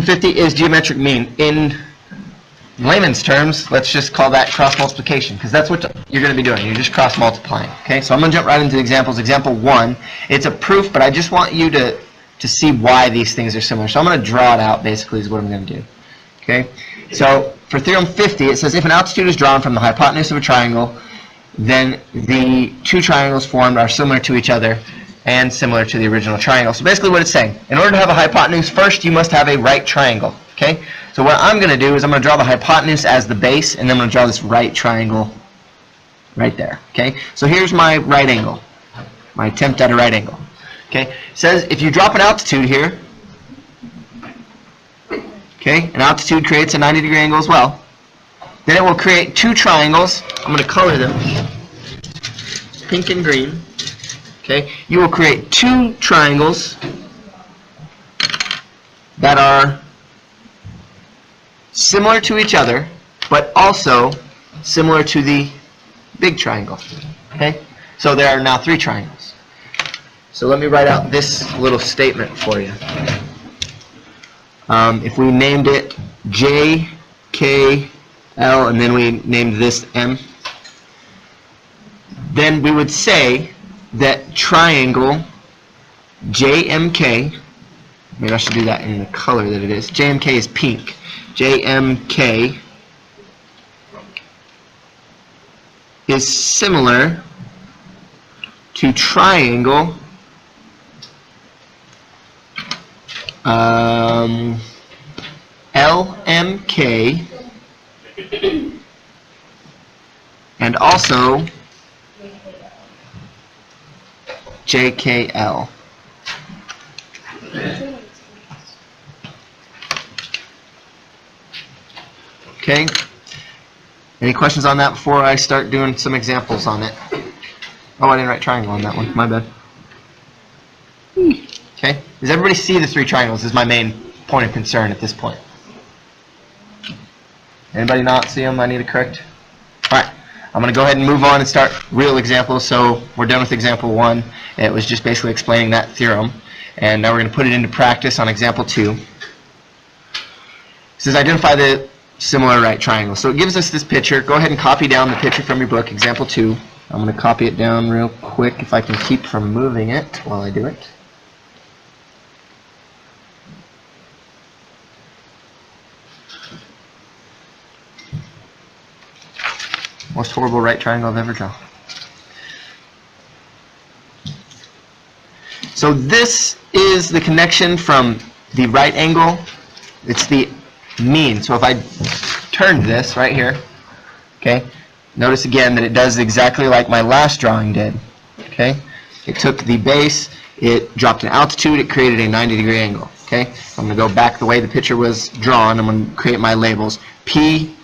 50 is geometric mean. In layman's terms, let's just call that cross multiplication, because that's what you're going to be doing. You're just cross multiplying. Okay, so I'm going to jump right into examples. Example 1, it's a proof, but I just want you to see why these things are similar. So I'm going to draw it out, basically, is what I'm going to do. Okay, so for theorem 50, it says if an altitude is drawn from the hypotenuse of a triangle, then the two triangles formed are similar to each other and similar to the original triangle. So basically what it's saying, in order to have a hypotenuse, first you must have a right triangle. Okay, so what I'm going to do is I'm going to draw the hypotenuse as the base, and then I'm going to draw this right triangle right there. Okay, so here's my right angle, my attempt at a right angle. Okay, it says if you drop an altitude here, okay, an altitude creates a 90-degree angle as well, then it will create two triangles. I'm going to color them pink and green. Okay, you will create two triangles that are similar to each other, but also similar to the big triangle. Okay, so there are now three triangles. So let me write out this little statement for you. If we named it J, K, L, and then we named this M, then we would say that triangle JMK, maybe I should do that in the color that it is. JMK is pink. JMK is similar to triangle LMK and also JKL. Okay. Any questions on that before I start doing some examples on it? Oh, I didn't write triangle on that one. My bad. Okay. Does everybody see the three triangles? Is my main point of concern at this point. Anybody not see them? I need to correct. All right. I'm going to go ahead and move on and start real examples. So we're done with example 1. It was just basically explaining that theorem. And now we're going to put it into practice on example 2. It says identify the similar right triangle. So it gives us this picture. Go ahead and copy down the picture from your book, example 2. I'm going to copy it down real quick if I can keep from moving it while I do it. Most horrible right triangle I've ever drawn. So this is the connection from the right angle. It's the mean. So if I turned this right here, okay, notice again that it does exactly like my last drawing did. Okay, it took the base, it dropped an altitude, it created a 90-degree angle. Okay, I'm going to go back the way the picture was drawn. I'm going to create my labels P,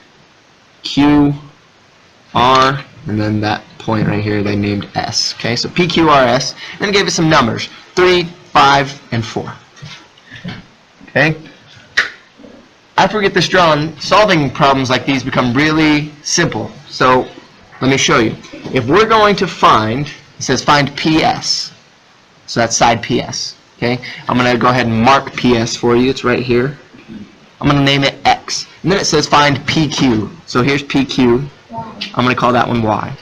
Q, R, and then that point right here they named S. Okay, so P, Q, R, S. Then it gave us some numbers, 3, 5, and 4. Okay. After we get this drawn, solving problems like these become really simple. So let me show you. If we're going to find, it says find PS. So that's side PS. Okay. I'm going to go ahead and mark PS for you. It's right here. I'm going to name it X. And then it says find PQ. So here's PQ. I'm going to call that one Y.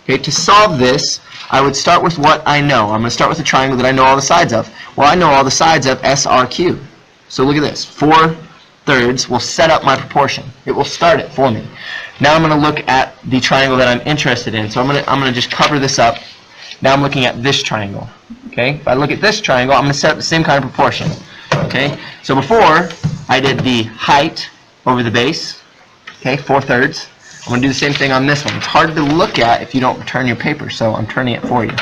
Okay, to solve this, I would start with what I know. I'm going to start with a triangle that I know all the sides of. Well, I know all the sides of SRQ. So look at this. 4/3 will set up my proportion. It will start it for me. Now I'm going to look at the triangle that I'm interested in. So I'm going to just cover this up. Now I'm looking at this triangle. Okay, if I look at this triangle, I'm going to set up the same kind of proportion. Okay, so before I did the height over the base. Okay, 4/3. I'm going to do the same thing on this one. It's hard to look at if you don't turn your paper, so I'm turning it for you.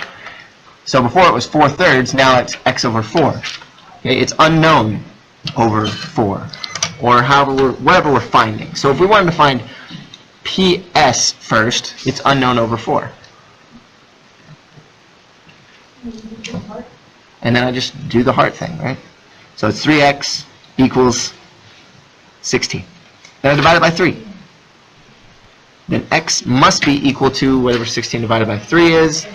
So before it was 4/3, now it's x over 4. Okay, it's unknown over 4, or whatever we're finding. So if we wanted to find PS first, it's unknown over 4. And then I just do the heart thing, right? So it's 3x equals 16. Then I divide it by 3. Then x must be equal to whatever 16 divided by 3 is.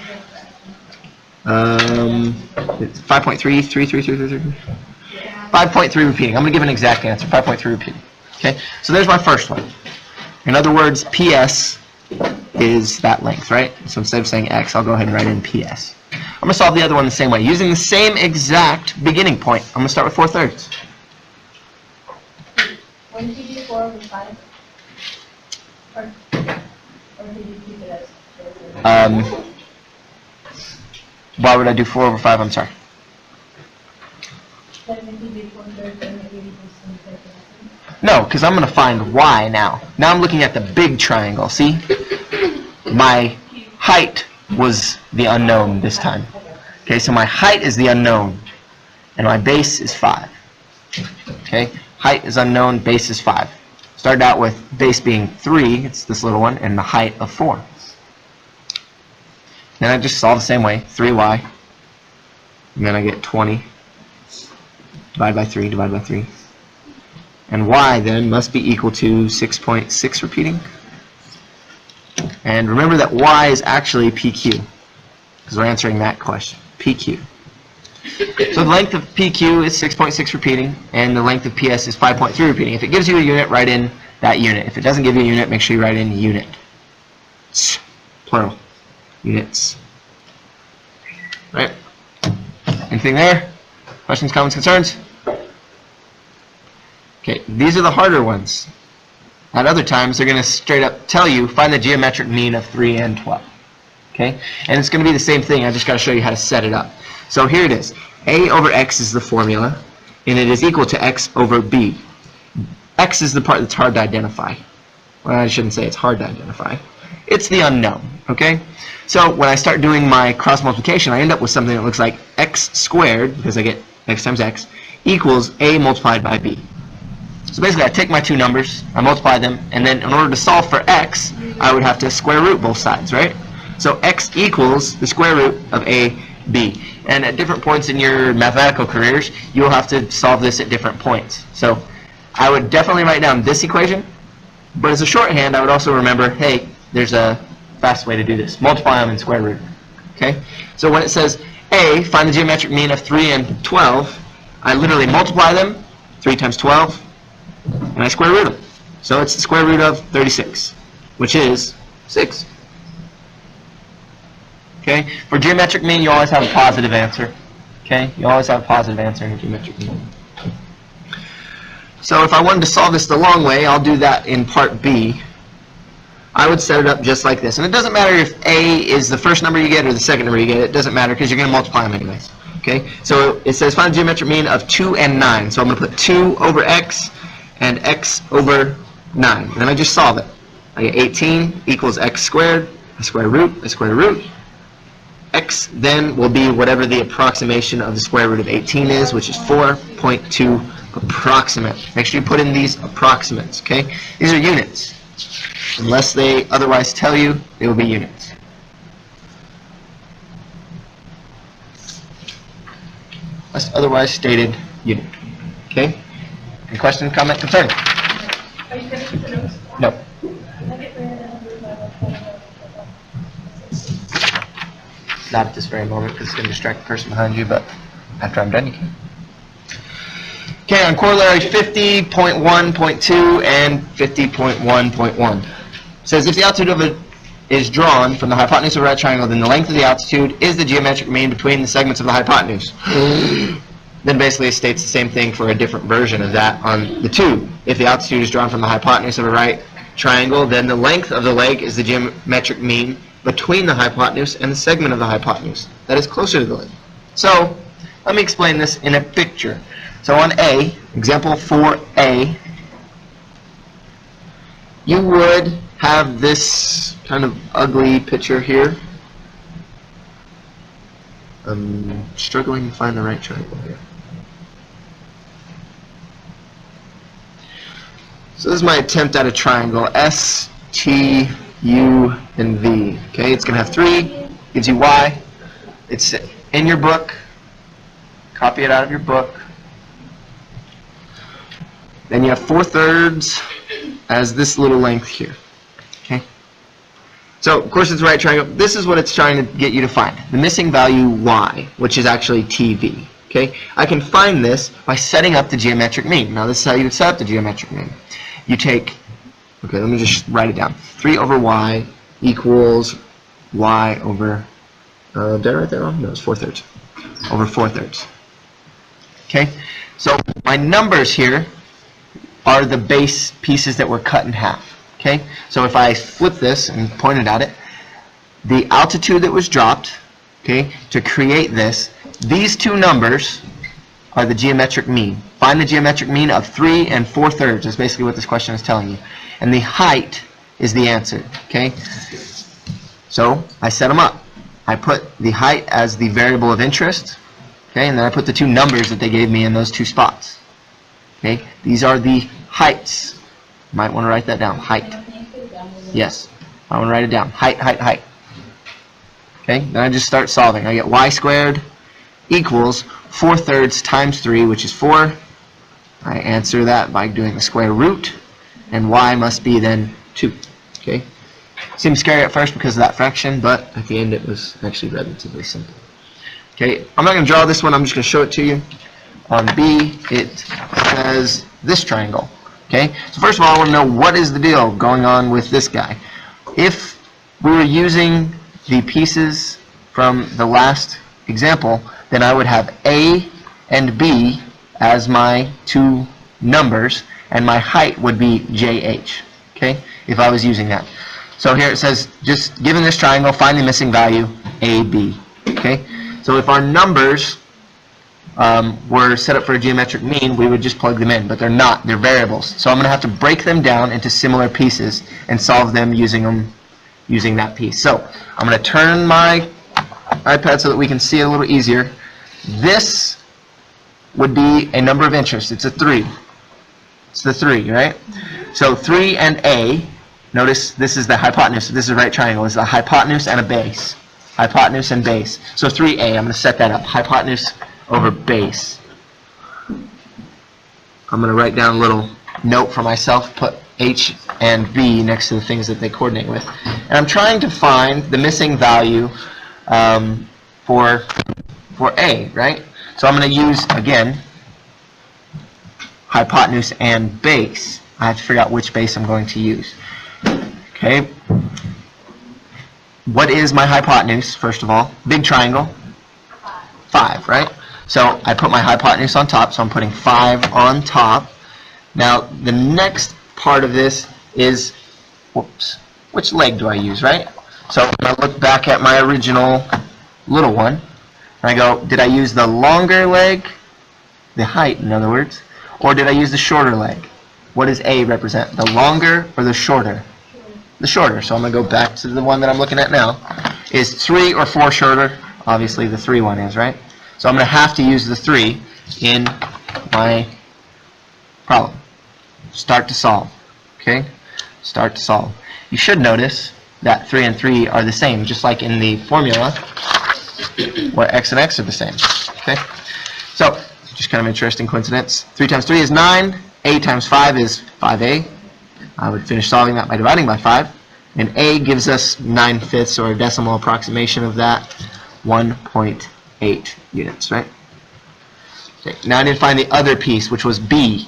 It's 5.33333. 5.3 repeating. I'm going to give an exact answer, 5.3 repeating. Okay, so there's my first one. In other words, PS is that length, right? So instead of saying X, I'll go ahead and write in PS. I'm going to solve the other one the same way, using the same exact beginning point. I'm going to start with 4/3. When did you do 4 over 5? Or did you keep it as? Why would I do 4 over 5? I'm sorry. Then when you do 4/3, then maybe you do some third. No, because I'm going to find Y now. Now I'm looking at the big triangle. See? My height was the unknown this time. Okay, so my height is the unknown, and my base is 5. Okay, height is unknown, base is 5. Started out with base being 3, it's this little one, and the height of 4. Then I just solve the same way, 3y, and then I get 20, divide by 3, divide by 3. And y then must be equal to 6.6 repeating. And remember that y is actually PQ, because we're answering that question, PQ. So the length of PQ is 6.6 repeating, and the length of PS is 5.3 repeating. If it gives you a unit, write in that unit. If it doesn't give you a unit, make sure you write in unit. Plural. Units. Right? Anything there? Questions, comments, concerns? Okay, these are the harder ones. At other times, they're going to straight up tell you, find the geometric mean of 3 and 12. Okay? And it's going to be the same thing. I just got to show you how to set it up. So here it is. A over x is the formula, and it is equal to x over b. X is the part that's hard to identify. Well, I shouldn't say it's hard to identify. It's the unknown. Okay? So when I start doing my cross multiplication, I end up with something that looks like x squared, because I get x times x, equals a multiplied by b. So basically, I take my two numbers, I multiply them, and then in order to solve for x, I would have to square root both sides, right? So x equals the square root of a, b. And at different points in your mathematical careers, you'll have to solve this at different points. So I would definitely write down this equation, but as a shorthand, I would also remember, hey, there's a fast way to do this. Multiply them in square root. Okay? So when it says a, find the geometric mean of 3 and 12, I literally multiply them, 3 times 12, and I square root them. So it's the square root of 36, which is 6. Okay? For geometric mean, you always have a positive answer. Okay? You always have a positive answer in a geometric mean. So if I wanted to solve this the long way, I'll do that in part B. I would set it up just like this. And it doesn't matter if A is the first number you get or the second number you get. It doesn't matter because you're going to multiply them anyways. Okay? So it says find the geometric mean of 2 and 9. So I'm going to put 2 over x and x over 9. Then I just solve it. I get 18 equals x squared. I square root. X then will be whatever the approximation of the square root of 18 is, which is 4.2 approximate. Make sure you put in these approximates, okay? These are units. Unless they otherwise tell you, they will be units. Unless otherwise stated, unit. Okay? Any question, comment, concern? Are you finished with the notes? No. Not at this very moment because it's going to distract the person behind you, but after I'm done, you can. Okay, on corollary 50.1.2 and 50.1.1. Says if the altitude of it is drawn from the hypotenuse of a right triangle, then the length of the altitude is the geometric mean between the segments of the hypotenuse. Then basically it states the same thing for a different version of that on the 2. If the altitude is drawn from the hypotenuse of a right triangle, then the length of the leg is the geometric mean between the hypotenuse and the segment of the hypotenuse that is closer to the leg. So let me explain this in a picture. So on A, example 4A, you would have this kind of ugly picture here. I'm struggling to find the right triangle here. So this is my attempt at a triangle, S, T, U, and V. Okay, it's going to have 3, gives you Y. It's in your book. Copy it out of your book. Then you have 4/3 as this little length here. Okay. So of course it's a right triangle. This is what it's trying to get you to find. The missing value Y, which is actually TV. Okay, I can find this by setting up the geometric mean. Now this is how you would set up the geometric mean. You take, okay, let me just write it down. 3 over y equals y over, did I write that wrong? No, it's 4/3. Over 4/3. Okay, so my numbers here are the base pieces that were cut in half. Okay, so if I flip this and pointed at it, the altitude that was dropped, okay, to create this, these two numbers are the geometric mean. Find the geometric mean of 3 and 4/3. That's basically what this question is telling you. And the height is the answer. Okay, so I set them up. I put the height as the variable of interest. Okay, and then I put the two numbers that they gave me in those two spots. Okay, these are the heights. Might want to write that down. Height. Yes, I want to write it down. Height, height, height. Okay, then I just start solving. I get y squared equals 4/3 times 3, which is 4. I answer that by doing the square root, and y must be then 2. Okay, seems scary at first because of that fraction, but at the end it was actually relatively simple. Okay, I'm not going to draw this one, I'm just going to show it to you. On B, it says this triangle. Okay, so first of all, I want to know what is the deal going on with this guy. If we were using the pieces from the last example, then I would have A and B as my two numbers, and my height would be JH, okay, if I was using that. So here it says, just given this triangle, find the missing value, AB, okay? So if our numbers were set up for a geometric mean, we would just plug them in, but they're not, they're variables. So I'm going to have to break them down into similar pieces and solve them using that piece. So I'm going to turn my iPad so that we can see it a little easier. This would be a number of interest. It's a 3. It's the 3, right? So 3 and A, notice this is the hypotenuse. This is a right triangle. It's a hypotenuse and a base. Hypotenuse and base. So 3A, I'm going to set that up. Hypotenuse over base. I'm going to write down a little note for myself, put H and B next to the things that they coordinate with. And I'm trying to find the missing value for A, right? So I'm going to use, again, hypotenuse and base. I have to figure out which base I'm going to use. Okay. What is my hypotenuse, first of all? Big triangle. 5, right? So I put my hypotenuse on top, so I'm putting 5 on top. Now, the next part of this is, whoops, which leg do I use, right? So when I look back at my original little one, and I go, did I use the longer leg, the height, in other words, or did I use the shorter leg? What does A represent, the longer or the shorter? The shorter. So I'm going to go back to the one that I'm looking at now. Is 3 or 4 shorter? Obviously the 3 one is, right? So I'm going to have to use the 3 in my problem. Start to solve. Okay? Start to solve. You should notice that 3 and 3 are the same, just like in the formula where x and x are the same. Okay? So, just kind of interesting coincidence. 3 times 3 is 9. A times 5 is 5A. I would finish solving that by dividing by 5. And A gives us 9/5 or a decimal approximation of that, 1.8 units, right? Okay, now I need to find the other piece, which was B.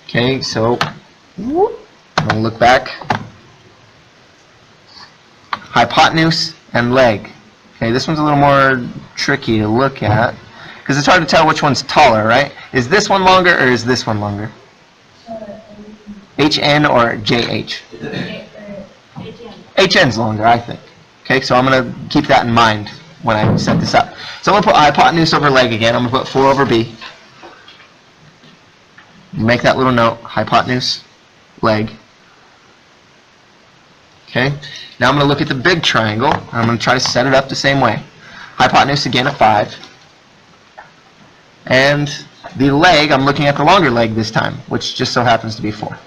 Okay, so I'm going to look back. Hypotenuse and leg. Okay, this one's a little more tricky to look at because it's hard to tell which one's taller, right? Is this one longer or is this one longer? HN or JH? HN's longer, I think. Okay, so I'm going to keep that in mind when I set this up. So I'm going to put hypotenuse over leg again. I'm going to put 4 over B. Make that little note, hypotenuse, leg. Okay, now I'm going to look at the big triangle. I'm going to try to set it up the same way. Hypotenuse again at 5. And the leg, I'm looking at the longer leg this time, which just so happens to be 4.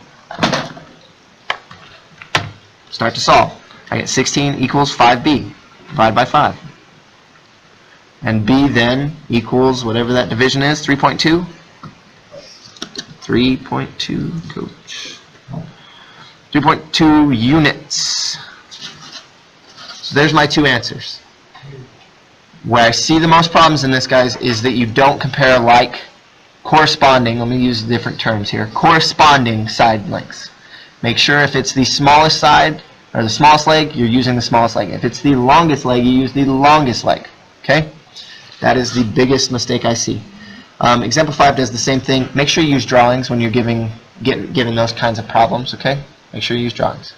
Start to solve. I get 16 equals 5B. Divide by 5. And B then equals whatever that division is, 3.2. 3.2, coach. 3.2 units. So there's my two answers. Where I see the most problems in this, guys, is that you don't compare like corresponding, let me use different terms here, corresponding side lengths. Make sure if it's the smallest side, or the smallest leg, you're using the smallest leg. If it's the longest leg, you use the longest leg. Okay? That is the biggest mistake I see. Example 5 does the same thing. Make sure you use drawings when you're given those kinds of problems, okay? Make sure you use drawings.